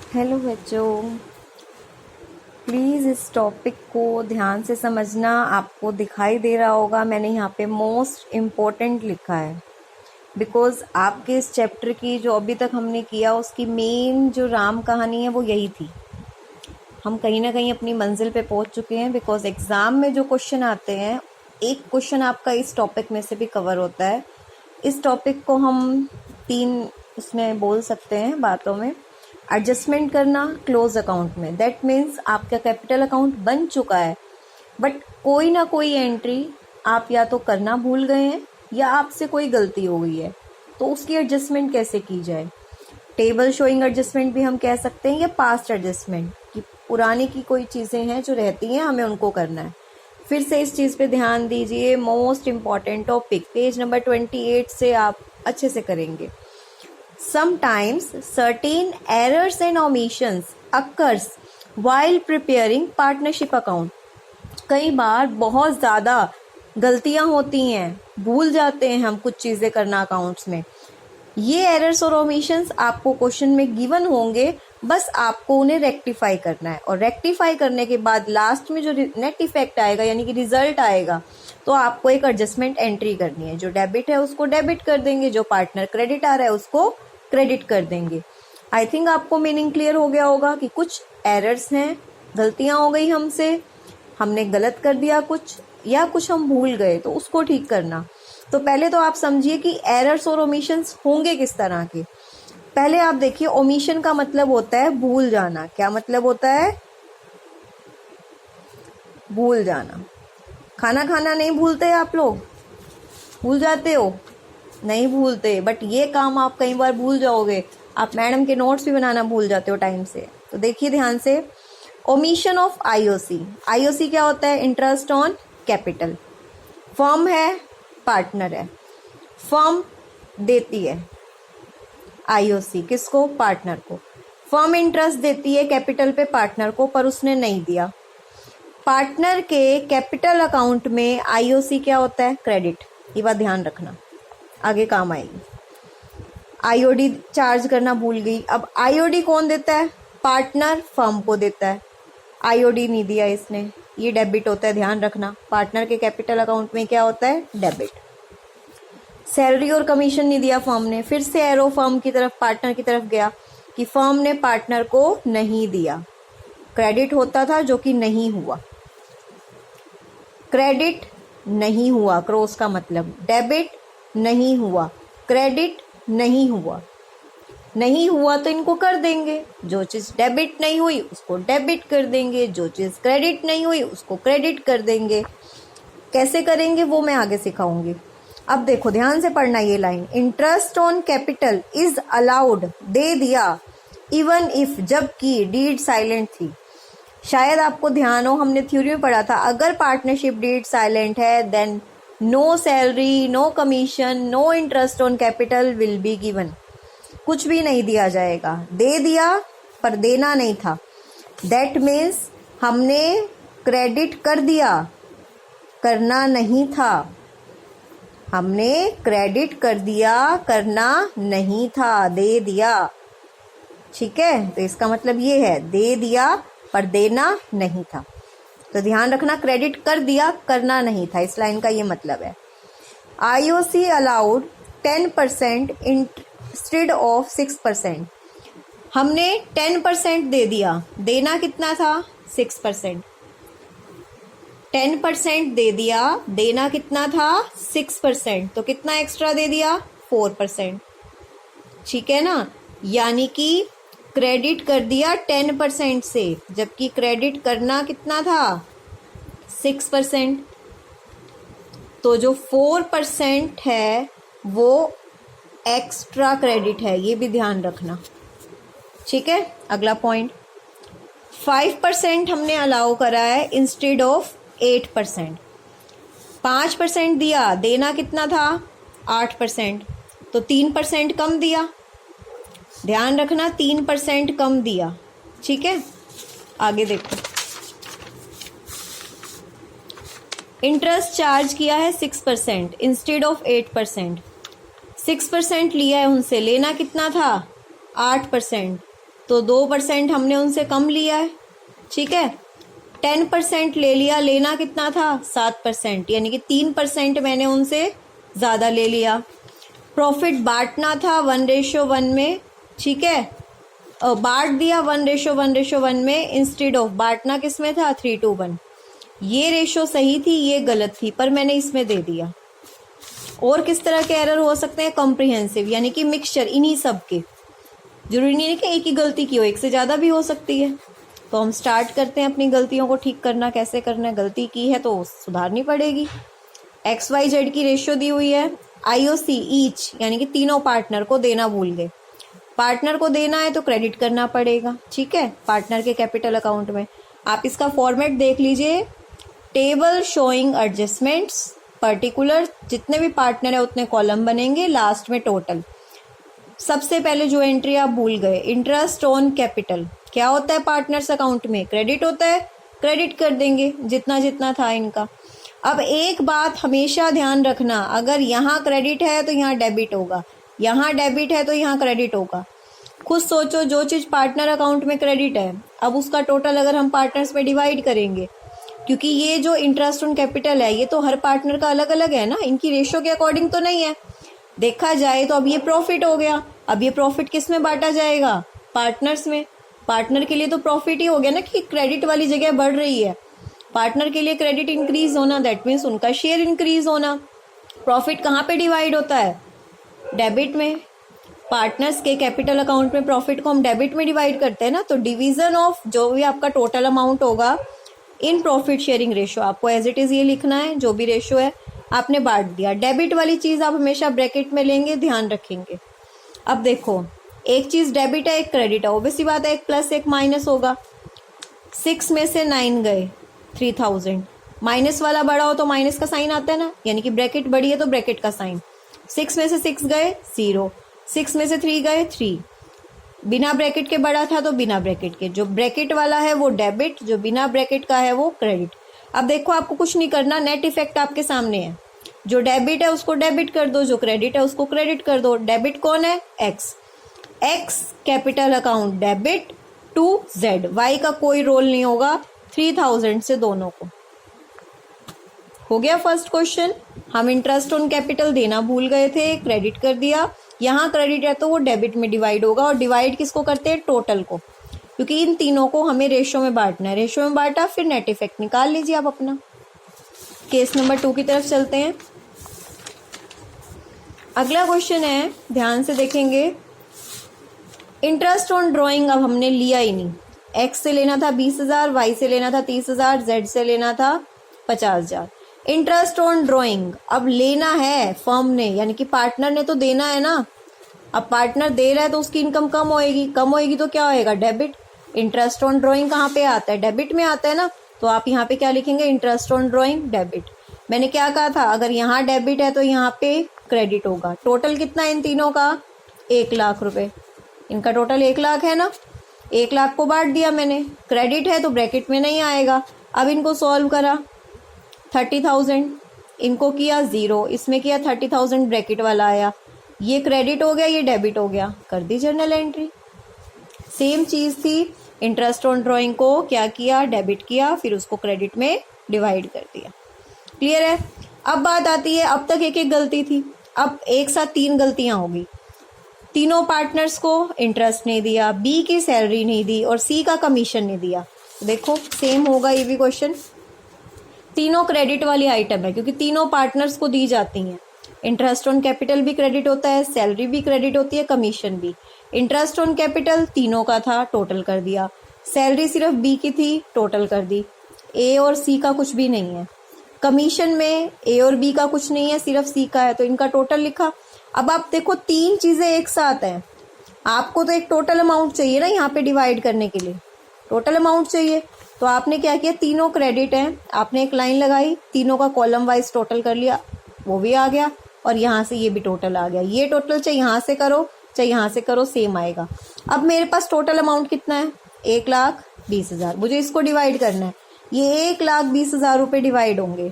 Hello बच्चों, please इस topic को ध्यान से समझना। आपको दिखाई दे रहा होगा मैंने यहाँ पे मोस्ट इम्पोर्टेंट लिखा है, बिकॉज़ आपके इस चैप्टर की जो अभी तक हमने किया उसकी मेन जो राम कहानी है वो यही थी। हम कहीं ना कहीं अपनी मंजिल पे पहुँच चुके हैं, बिकॉज़ एग्ज़ाम में जो क्वेश्चन आते हैं, एक क्वेश्चन आपका इस टॉपिक में से भी कवर होता है। इस टॉपिक को हम 3 उसमें बोल सकते हैं बातों में। एडजस्टमेंट करना क्लोज अकाउंट में, दैट मीन्स आपका कैपिटल अकाउंट बन चुका है बट कोई ना कोई एंट्री आप या तो करना भूल गए हैं या आपसे कोई गलती हो गई है, तो उसकी एडजस्टमेंट कैसे की जाए। टेबल शोइंग एडजस्टमेंट भी हम कह सकते हैं, या पास्ट एडजस्टमेंट कि पुरानी की कोई चीज़ें हैं जो रहती हैं, हमें उनको करना है। फिर से इस चीज़ पे ध्यान दीजिए, most important topic page number 28 से आप अच्छे से करेंगे। Sometimes certain errors and omissions occurs while preparing partnership account. कई बार बहुत ज़्यादा गलतियां होती हैं, भूल जाते हैं हम कुछ चीज़ें करना अकाउंट्स में। ये एरर्स और ओमिशंस आपको क्वेश्चन में गिवन होंगे, बस आपको उन्हें रेक्टिफाई करना है। और रेक्टिफाई करने के बाद लास्ट में जो नेट इफेक्ट आएगा यानी कि रिजल्ट आएगा, तो आपको एक एडजस्टमेंट एंट्री करनी है। जो डेबिट है उसको डेबिट कर देंगे, जो पार्टनर क्रेडिट आ रहा है उसको क्रेडिट कर देंगे। आई थिंक आपको मीनिंग क्लियर हो गया होगा कि कुछ एरर्स हैं, गलतियां हो गई हमसे, हमने गलत कर दिया कुछ, या कुछ हम भूल गए, तो उसको ठीक करना। तो पहले तो आप समझिए कि एरर्स और ओमिशंस होंगे किस तरह के। पहले आप देखिए, ओमिशन का मतलब होता है भूल जाना। क्या मतलब होता है? भूल जाना। खाना खाना नहीं भूलते आप लोग? भूल जाते हो? नहीं भूलते, बट ये काम आप कई बार भूल जाओगे। आप मैडम के नोट्स भी बनाना भूल जाते हो टाइम से। तो देखिए ध्यान से, ओमिशन ऑफ आईओसी। आईओसी क्या होता है? Interest on capital. फर्म है, पार्टनर है, फर्म देती है आईओसी किसको? पार्टनर को। फर्म इंटरेस्ट देती है कैपिटल पे पार्टनर को, पर उसने नहीं दिया। पार्टनर के कैपिटल अकाउंट में आईओसी क्या होता है? क्रेडिट। ये बात ध्यान रखना, आगे काम आएगी। आईओडी चार्ज करना भूल गई। अब आईओडी कौन देता है? पार्टनर फर्म को देता है। आईओडी नहीं दिया इसने, ये डेबिट होता है, ध्यान रखना। पार्टनर के कैपिटल अकाउंट में क्या होता है? डेबिट। सैलरी और कमीशन नहीं दिया फर्म ने, फिर से एरो फर्म की तरफ, पार्टनर की तरफ गया कि फर्म ने पार्टनर को नहीं दिया। क्रेडिट होता था जो कि नहीं हुआ, क्रेडिट नहीं हुआ, क्रॉस का मतलब। डेबिट नहीं हुआ, क्रेडिट नहीं हुआ। नहीं हुआ तो इनको कर देंगे, जो चीज़ डेबिट नहीं हुई उसको डेबिट कर देंगे, जो चीज़ क्रेडिट नहीं हुई उसको क्रेडिट कर देंगे। कैसे करेंगे वो मैं आगे सिखाऊंगी। अब देखो ध्यान से पढ़ना ये line, interest on capital is allowed, दे दिया, इवन इफ, जबकि डीड साइलेंट थी। शायद आपको ध्यान हो, हमने थ्योरी में पढ़ा था, अगर पार्टनरशिप डीड साइलेंट है then no salary, no commission, no interest on capital will be given. कुछ भी नहीं दिया जाएगा। दे दिया पर देना नहीं था, दैट मीन्स हमने क्रेडिट कर दिया, करना नहीं था। हमने क्रेडिट कर दिया, करना नहीं था, दे दिया। ठीक है, तो इसका मतलब ये है, दे दिया पर देना नहीं था। तो ध्यान रखना, क्रेडिट कर दिया, करना नहीं था, इस लाइन का ये मतलब है। IOC allowed 10% instead of 6%। हमने 10% दे दिया, देना कितना था? 6%। 10% दे दिया, देना कितना था? 6%। तो कितना एक्स्ट्रा दे दिया? 4%। ठीक है ना, यानी कि क्रेडिट कर दिया 10% से, जबकि क्रेडिट करना कितना था? 6%। तो जो 4% है वो एक्स्ट्रा क्रेडिट है, ये भी ध्यान रखना। ठीक है, अगला पॉइंट, 5% हमने अलाउ करा है इंस्टेड ऑफ 8%। 5% दिया, देना कितना था? 8%। तो 3% कम दिया, ध्यान रखना, 3% कम दिया। ठीक है, आगे देखो, इंटरेस्ट चार्ज किया है 6% इंस्टेड ऑफ 8%। 6% लिया है उनसे, लेना कितना था? 8%। तो 2% हमने उनसे कम लिया है, ठीक है। 10% ले लिया, लेना कितना था 7%, यानी कि 3% मैंने उनसे ज़्यादा ले लिया। प्रॉफिट बांटना था 1:1 में, ठीक है, बांट दिया 1:1 में, इंस्टेड ऑफ बांटना किस में था 3:1। ये रेशो सही थी, ये गलत थी, पर मैंने इसमें दे दिया। और किस तरह के एरर हो सकते हैं, कॉम्प्रिहेंसिव, यानी कि मिक्सचर इन्हीं सब के, जरूरी नहीं है कि एक ही गलती की हो, एक से ज़्यादा भी हो सकती है। तो हम स्टार्ट करते हैं अपनी गलतियों को ठीक करना। कैसे करना है, गलती की है तो सुधारनी पड़ेगी। XYZ की रेशियो दी हुई है, IOC ईच, यानी कि तीनों पार्टनर को देना भूल गए। पार्टनर को देना है तो क्रेडिट करना पड़ेगा, ठीक है, पार्टनर के कैपिटल अकाउंट में। आप इसका फॉर्मेट देख लीजिए, टेबल शोइंग एडजस्टमेंट्स, पर्टिकुलर जितने भी पार्टनर है उतने कॉलम बनेंगे, लास्ट में टोटल। सबसे पहले जो एंट्री आप भूल गए, इंटरेस्ट ऑन कैपिटल, क्या होता है पार्टनर्स अकाउंट में, क्रेडिट होता है, क्रेडिट कर देंगे जितना जितना था इनका। अब एक बात हमेशा ध्यान रखना, अगर यहाँ क्रेडिट है तो यहाँ डेबिट होगा, यहाँ डेबिट है तो यहाँ क्रेडिट होगा। खुद सोचो, जो चीज़ पार्टनर अकाउंट में क्रेडिट है, अब उसका टोटल अगर हम पार्टनर्स में डिवाइड करेंगे, क्योंकि ये जो इंटरेस्ट ऑन कैपिटल है ये तो हर पार्टनर का अलग अलग है ना, इनकी रेशियो के अकॉर्डिंग तो नहीं है। देखा जाए तो अब ये प्रॉफिट हो गया, अब ये प्रॉफिट किस में बांटा जाएगा, पार्टनर्स में। पार्टनर के लिए तो प्रॉफिट ही हो गया ना, कि क्रेडिट वाली जगह बढ़ रही है, पार्टनर के लिए क्रेडिट इंक्रीज होना, दैट मीन्स उनका शेयर इंक्रीज होना। प्रॉफिट कहाँ पे डिवाइड होता है, डेबिट में। पार्टनर्स के कैपिटल अकाउंट में प्रॉफिट को हम डेबिट में डिवाइड करते हैं ना, तो डिवीजन ऑफ जो भी आपका टोटल अमाउंट होगा इन प्रॉफिट शेयरिंग रेशो, आपको एज इट इज ये लिखना है, जो भी रेशो है आपने बांट दिया। डेबिट वाली चीज आप हमेशा ब्रैकेट में लेंगे, ध्यान रखेंगे। अब देखो, एक चीज डेबिट है, एक क्रेडिट है, ऑब्वियसली बात है, एक प्लस एक माइनस होगा। 6 में से 9 गए 3000, माइनस वाला बड़ा हो तो माइनस का साइन आता है ना, यानी कि ब्रैकेट बड़ी है तो ब्रैकेट का साइन। 6 में से 6 गए 0, 6 में से 3 गए 3, बिना ब्रैकेट के बड़ा था तो बिना ब्रैकेट के, जो ब्रैकेट वाला है वो डेबिट, जो बिना ब्रैकेट का है वो क्रेडिट। अब देखो, आपको कुछ नहीं करना, नेट इफेक्ट आपके सामने है, जो डेबिट है उसको डेबिट कर दो, जो क्रेडिट है उसको क्रेडिट कर दो। डेबिट कौन है, X capital account debit to Z, Y का कोई रोल नहीं होगा 3000 से दोनों को। हो गया फर्स्ट क्वेश्चन। हम इंटरेस्ट ऑन कैपिटल देना भूल गए थे, क्रेडिट कर दिया। यहाँ क्रेडिट है तो वो डेबिट में डिवाइड होगा, और डिवाइड किसको करते हैं, टोटल को, क्योंकि इन तीनों को हमें रेशो में बांटना है। रेशो में बांटा, फिर नेट इफेक्ट निकाल लीजिए आप अपना। केस नंबर 2 की तरफ चलते हैं। अगला क्वेश्चन है, ध्यान से देखेंगे। इंटरेस्ट ऑन ड्रॉइंग अब हमने लिया ही नहीं, एक्स से लेना था 20,000, वाई से लेना था 30,000, जेड से लेना था 50,000। इंटरेस्ट ऑन ड्रॉइंग अब लेना है फर्म ने, यानी कि पार्टनर ने तो देना है ना। अब पार्टनर दे रहा है तो उसकी इनकम कम होएगी, कम होएगी तो क्या होएगा, डेबिट। इंटरेस्ट ऑन ड्रॉइंग कहाँ पे आता है, डेबिट में आता है ना, तो आप यहाँ पे क्या लिखेंगे, इंटरेस्ट ऑन ड्रॉइंग डेबिट। मैंने क्या कहा था, अगर यहाँ डेबिट है तो यहाँ पे क्रेडिट होगा। टोटल कितना है इन तीनों का, 1 लाख रुपए, इनका टोटल 1 लाख है ना। 1 लाख को बांट दिया मैंने, क्रेडिट है तो ब्रैकेट में नहीं आएगा। अब इनको सॉल्व करा, 30,000 इनको किया 0, इसमें किया 30,000, ब्रैकेट वाला आया, ये क्रेडिट हो गया, ये डेबिट हो गया, कर दी जर्नल एंट्री। सेम चीज थी, इंटरेस्ट ऑन ड्रॉइंग को क्या किया, डेबिट किया, फिर उसको क्रेडिट में डिवाइड कर दिया। क्लियर है। अब बात आती है, अब तक एक एक गलती थी, अब एक साथ 3 गलतियां होगी। तीनों पार्टनर्स को इंटरेस्ट नहीं दिया, बी की सैलरी नहीं दी, और सी का कमीशन नहीं दिया। तो देखो सेम होगा ये भी क्वेश्चन। तीनों क्रेडिट वाली आइटम है, क्योंकि तीनों पार्टनर्स को दी जाती हैं। इंटरेस्ट ऑन कैपिटल भी क्रेडिट होता है, सैलरी भी क्रेडिट होती है, कमीशन भी। इंटरेस्ट ऑन कैपिटल तीनों का था, टोटल कर दिया। सैलरी सिर्फ बी की थी, टोटल कर दी। ए और सी का कुछ भी नहीं है। कमीशन में ए और बी का कुछ नहीं है, सिर्फ सी का है, तो इनका टोटल लिखा। अब आप देखो 3 चीजें एक साथ हैं, आपको तो एक टोटल अमाउंट चाहिए ना यहाँ पे डिवाइड करने के लिए, टोटल अमाउंट चाहिए। तो आपने क्या किया, तीनों क्रेडिट हैं, आपने एक लाइन लगाई, तीनों का कॉलम वाइज टोटल कर लिया, वो भी आ गया, और यहाँ से ये भी टोटल आ गया। ये टोटल चाहे यहाँ से करो चाहे यहाँ से करो, सेम आएगा। अब मेरे पास टोटल अमाउंट कितना है, 1,20,000, मुझे इसको डिवाइड करना है। ये 1,20,000 रुपये डिवाइड होंगे,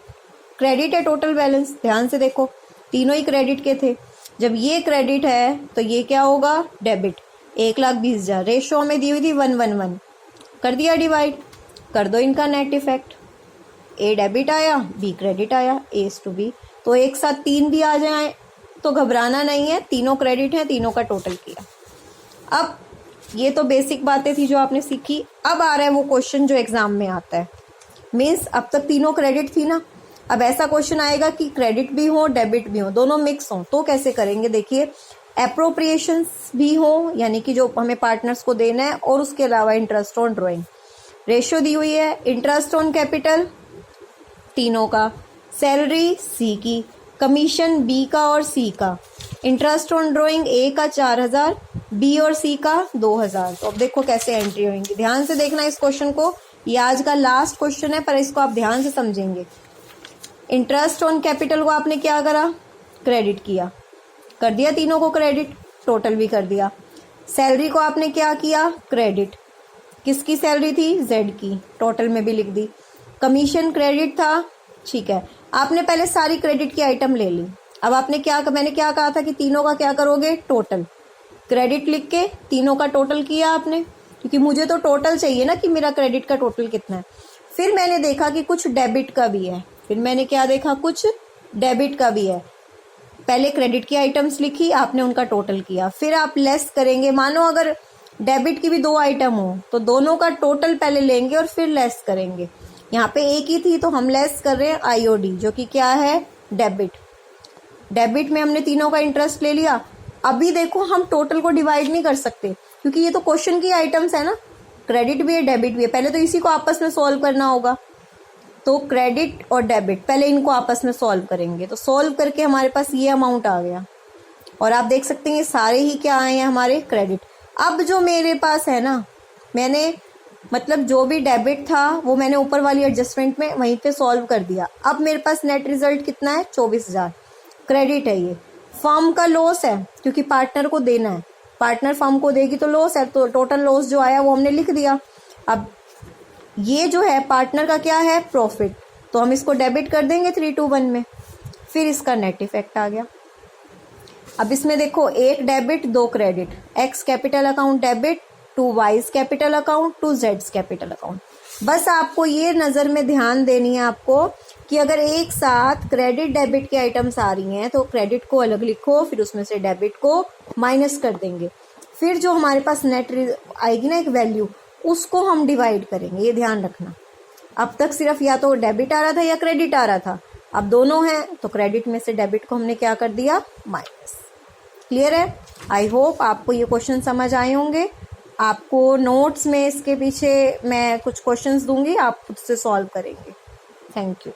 क्रेडिट है टोटल बैलेंस, ध्यान से देखो तीनों ही क्रेडिट के थे। जब ये क्रेडिट है तो ये क्या होगा, डेबिट। 1,20,000 रेशो में दी हुई थी 111, कर दिया डिवाइड, कर दो इनका नेट इफेक्ट, ए डेबिट आया, बी क्रेडिट आया, ए टू बी, तो एक साथ 3 भी आ जाए तो घबराना नहीं है, तीनों क्रेडिट है, तीनों का टोटल किया। अब ये तो बेसिक बातें थी जो आपने सीखी। अब आ रहा है वो क्वेश्चन जो एग्जाम में आता है, मीन्स अब तक तीनों क्रेडिट थी ना, अब ऐसा क्वेश्चन आएगा कि क्रेडिट भी हो डेबिट भी हो, दोनों मिक्स हो, तो कैसे करेंगे। देखिए, एप्रोप्रिएशंस भी हो, यानी कि जो हमें पार्टनर्स को देना है, और उसके अलावा इंटरेस्ट ऑन ड्रॉइंग, रेशियो दी हुई है, इंटरेस्ट ऑन कैपिटल तीनों का, सैलरी सी की, कमीशन बी का और सी का, इंटरेस्ट ऑन ड्रॉइंग ए का 4,000, बी और सी का 2,000। तो अब देखो कैसे एंट्री होंगी, ध्यान से देखना इस क्वेश्चन को, ये आज का लास्ट क्वेश्चन है पर इसको आप ध्यान से समझेंगे। इंटरेस्ट ऑन कैपिटल को आपने क्या करा, क्रेडिट किया, कर दिया तीनों को क्रेडिट, टोटल भी कर दिया। सैलरी को आपने क्या किया, क्रेडिट, किसकी सैलरी थी, जेड की, टोटल में भी लिख दी। कमीशन क्रेडिट था, ठीक है, आपने पहले सारी क्रेडिट की आइटम ले ली। अब आपने क्या, मैंने क्या कहा था कि तीनों का क्या करोगे, टोटल, क्रेडिट लिख के तीनों का टोटल किया आपने, क्योंकि मुझे तो टोटल चाहिए ना कि मेरा क्रेडिट का टोटल कितना है। फिर मैंने देखा कि कुछ डेबिट का भी है, फिर मैंने क्या देखा, कुछ डेबिट का भी है। पहले क्रेडिट की आइटम्स लिखी आपने, उनका टोटल किया, फिर आप लेस करेंगे। मानो अगर डेबिट की भी 2 आइटम हो तो दोनों का टोटल पहले लेंगे और फिर लेस करेंगे। यहाँ पे एक ही थी तो हम लेस कर रहे हैं आईओडी, जो कि क्या है, डेबिट। डेबिट में हमने तीनों का इंटरेस्ट ले लिया। अभी देखो हम टोटल को डिवाइड नहीं कर सकते क्योंकि ये तो क्वेश्चन की आइटम्स है ना, क्रेडिट भी है डेबिट भी है, पहले तो इसी को आपस में सॉल्व करना होगा। तो क्रेडिट और डेबिट पहले इनको आपस में सॉल्व करेंगे, तो सॉल्व करके हमारे पास ये अमाउंट आ गया, और आप देख सकते हैं ये सारे ही क्या आए हैं, हमारे क्रेडिट। अब जो मेरे पास है ना, मैंने मतलब जो भी डेबिट था वो मैंने ऊपर वाली एडजस्टमेंट में वहीं पे सॉल्व कर दिया। अब मेरे पास नेट रिजल्ट कितना है, 24,000 क्रेडिट है। ये फर्म का लॉस है क्योंकि पार्टनर को देना है, पार्टनर फर्म को देगी तो लॉस है, तो टोटल लॉस जो आया वो हमने लिख दिया। अब ये जो है पार्टनर का क्या है, प्रॉफिट, तो हम इसको डेबिट कर देंगे 3:1 में, फिर इसका नेट इफेक्ट आ गया। अब इसमें देखो, 1 debit 2 credit, X capital account debit to Y's capital account to जेड्स कैपिटल अकाउंट। बस आपको ये नज़र में ध्यान देनी है आपको कि अगर एक साथ क्रेडिट डेबिट की आइटम्स आ रही हैं तो क्रेडिट को अलग लिखो, फिर उसमें से डेबिट को माइनस कर देंगे, फिर जो हमारे पास नेट आएगी ना एक वैल्यू, उसको हम डिवाइड करेंगे, ये ध्यान रखना। अब तक सिर्फ या तो डेबिट आ रहा था या क्रेडिट आ रहा था, अब दोनों हैं तो क्रेडिट में से डेबिट को हमने क्या कर दिया, माइनस। क्लियर है? आई होप आपको ये क्वेश्चन समझ आए होंगे। आपको नोट्स में इसके पीछे मैं कुछ क्वेश्चंस दूंगी, आप खुद से सॉल्व करेंगे। Thank you.